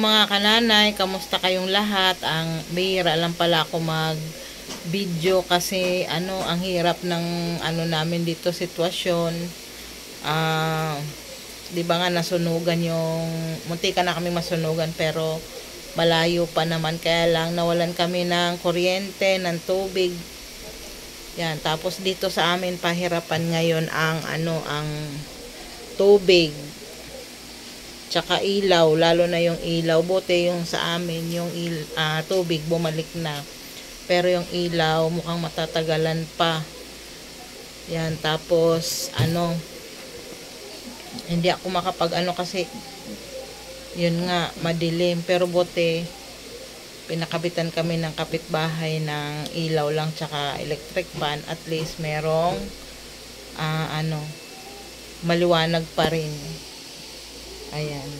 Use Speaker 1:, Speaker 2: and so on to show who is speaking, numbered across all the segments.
Speaker 1: mga kananay, kamusta kayong lahat? Ang bihira lang pala ako mag-video kasi ang hirap ng namin dito sitwasyon. Di ba nga nasunugan muntikan na kami masunugan pero malayo pa naman, kaya lang nawalan kami ng kuryente, ng tubig. Yan, tapos dito sa amin pahirapan ngayon ang tubig. Tsaka ilaw, lalo na yung ilaw. Buti yung sa amin, yung tubig bumalik na. Pero yung ilaw, mukhang matatagalan pa. Yan, tapos, hindi ako makapag kasi, yun nga, madilim. Pero buti, pinakabitan kami ng kapitbahay ng ilaw lang, tsaka electric fan. At least, merong, maliwanag pa rin. Ayan.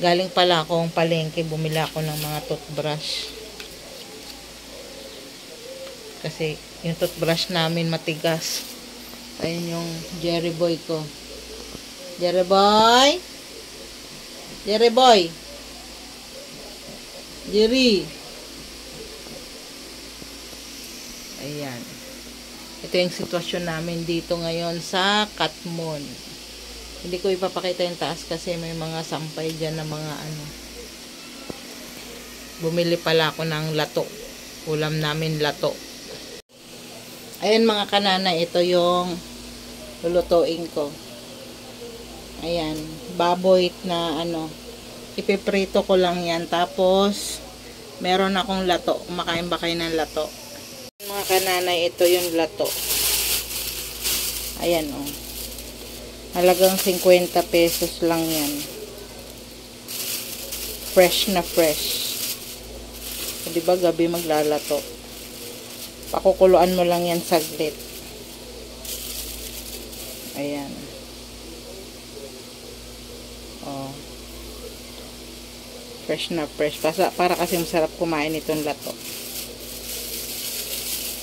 Speaker 1: Galing pala akong palengke, bumili ako ng mga toothbrush. Kasi yung toothbrush namin matigas. Ayun yung Jerry Boy ko. Jerry Boy! Jerry Boy! Jerry! Ayan. Ito yung sitwasyon namin dito ngayon sa Katmon. Hindi ko ipapakita yung taas kasi may mga sampay dyan na mga Bumili pala ako ng lato. Ulam namin lato. Ayan mga kanana, ito yung lulutuin ko. Ayan, baboy na ipiprito ko lang yan. Tapos, meron akong lato. Kumakain ba kayo ng lato? Mga kanana, ito yung lato. Ayan halagang 50 pesos lang yan. Fresh na fresh. So, diba gabi maglalato. Pakukuluan mo lang yan saglit. Ayan. Fresh na fresh. Para kasi masarap kumain itong lato.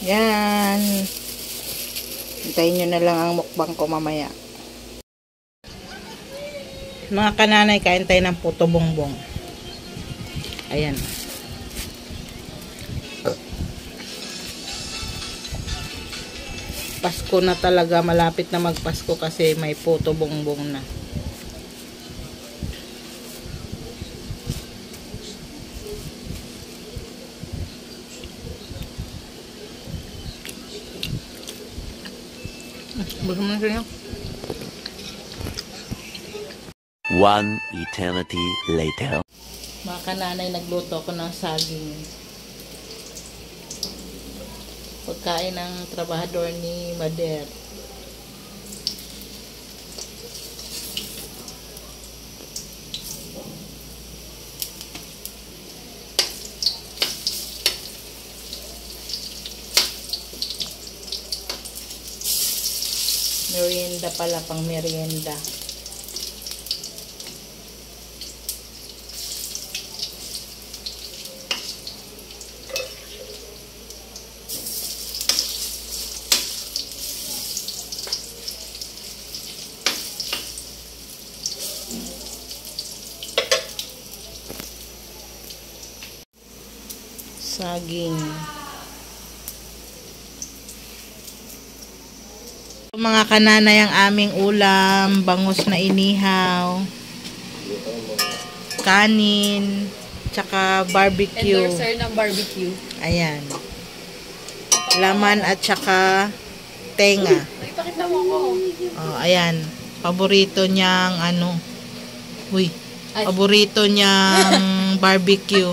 Speaker 1: Yan. Hintayin nyo na lang ang mukbang ko mamaya. Mga kananay, kain tayo ng puto bongbong. Ayan. Pasko na talaga. Malapit na magpasko kasi may puto bongbong na. Gusto mo na siya?
Speaker 2: One eternity later.
Speaker 1: Mga kananay, nagluto ko ng saging. Pagkain ng trabahador ni Mader. Merienda pala, pang merienda. Saging. Mga kananay, ang aming ulam, bangus na inihaw, kanin, tsaka barbecue.
Speaker 3: Endorser ng barbecue.
Speaker 1: Ayan. Laman at tsaka tenga.
Speaker 3: Ipakita mo ko.
Speaker 1: Ayan. Paborito niyang paborito niyang barbecue.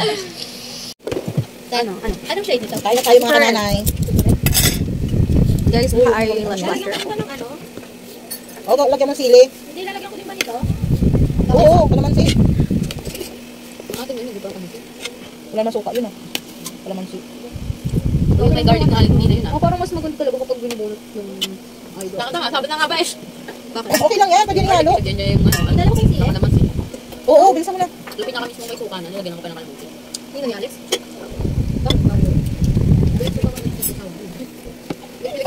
Speaker 3: Anong shade nito?
Speaker 1: Kaya tayo mga kananay.
Speaker 3: Guys, ay lash butter.
Speaker 1: Lagyan mo sili.
Speaker 3: Hindi, lalagyan ko din ba nito?
Speaker 1: Oo, kalamansi.
Speaker 3: Ating yun, di ba kalamansi?
Speaker 1: Wala na suka yun Kalamansi.
Speaker 3: Oh, may garlic na aling yun parang mas maganda talaga kapag binubulot yung idol. Tama, sabi na nga ba Bakit?
Speaker 1: Okay lang yan, pwede rin halo.
Speaker 3: Pwede niya yung dalawa kayo sili. Kalamansi.
Speaker 1: Oo, bilisan mo na.
Speaker 3: Lupin na kami mismo may suka na, nilagyan ako pa ng kalamansi. Hindi na ni Alex?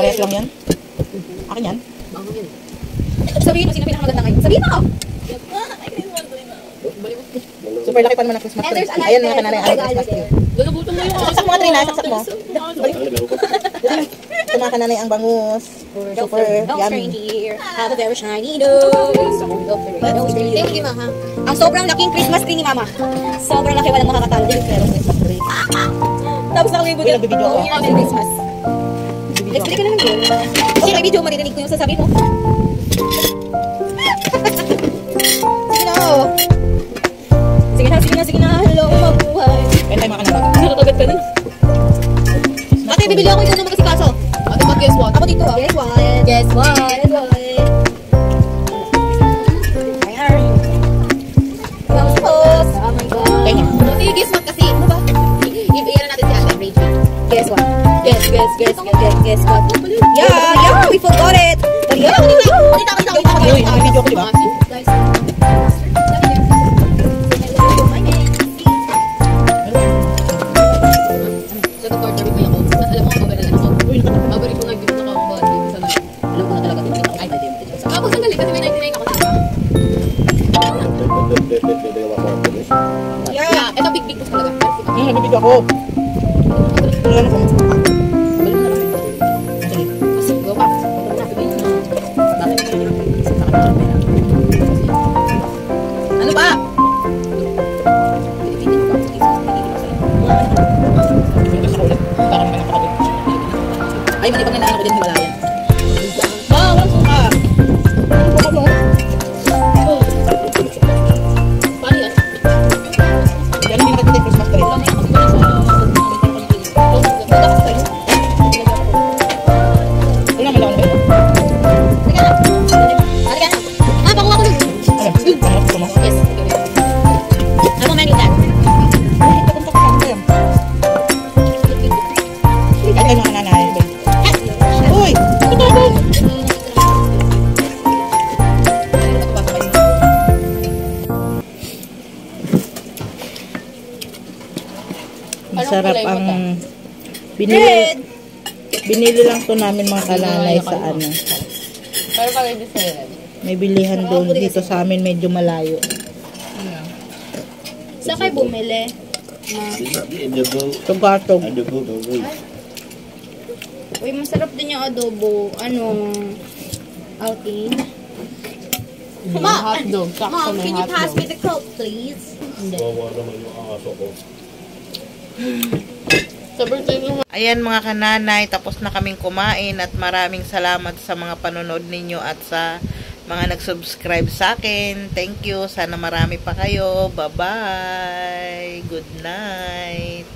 Speaker 1: Parehas lang yan? Akin yan?
Speaker 3: Bango yun. Sabihin mo, sino pinakamaganda ngayon? Sabihin mo! Balik mo.
Speaker 1: Super laki pa naman ang Christmas tree. Ayan mga kananay, ang Christmas tree.
Speaker 3: Lulubutan mo yung
Speaker 1: Saksak mga tree na, saksak mo. Ito mga kananay ang bangus. Super yummy.
Speaker 3: Have a very shiny nose. Thank you, Mama. Ang sobrang laking Christmas tree ni Mama. Sobrang laki, walang makakatalo.
Speaker 1: Pero Christmas tree.
Speaker 3: Tapos nakalimutan.
Speaker 1: Uy, nagbibideo ako.
Speaker 3: Merry Christmas. Explain ka naman yun. Kasi may video, maririnig ko yung sasabihin mo. Sige na. Sige na, sige na, sige na. Hello, mabuhay.
Speaker 1: Kaya tayo mga kananay.
Speaker 3: Nakakagat ka na. Ate, bibili ako ito na magasikaso. Ate, but guess what? Ako dito ah. Guess what? Guess what? Guess what? Ayan. Tapos. Oh my God.
Speaker 1: Kaya.
Speaker 3: Sige, guess what kasi? Ano ba? Iyan natin si Ate Rachel. Guess what? Guess what? Yeah, we forgot it. But yeah,
Speaker 1: Uy, may video ko diba?
Speaker 3: Guys. Yeah, ito big boss talaga.
Speaker 1: Nagbibideo ako. Ano ko?
Speaker 3: Sige, go pa.
Speaker 1: Ano ba? Ay, mali pag nanaano ko din Himalayan. Ma, walang suka. Ano ba mo?
Speaker 3: Paano yan?
Speaker 1: Yan yung pagkita Christmas tree. Wala naman lang ba ito?
Speaker 3: Yes. Ano menu that?
Speaker 1: Ay, tayo mga nanay. Uy! Masarap ang binili lang to namin mga kalalay sa ano.
Speaker 3: Pero pag hindi sa'yo.
Speaker 1: May bilihan doon dito sa amin medyo malayo.
Speaker 3: Saan kayo bumili?
Speaker 1: Tugatog.
Speaker 3: Uy, masarap din yung adobo. Ano? Outing. Ma, Mom, can you pass me the coke, please?
Speaker 1: Ayan mga kananay, tapos na kaming kumain at maraming salamat sa mga panonood ninyo at sa mga nag-subscribe sa akin. Thank you. Sana marami pa kayo. Bye-bye. Good night.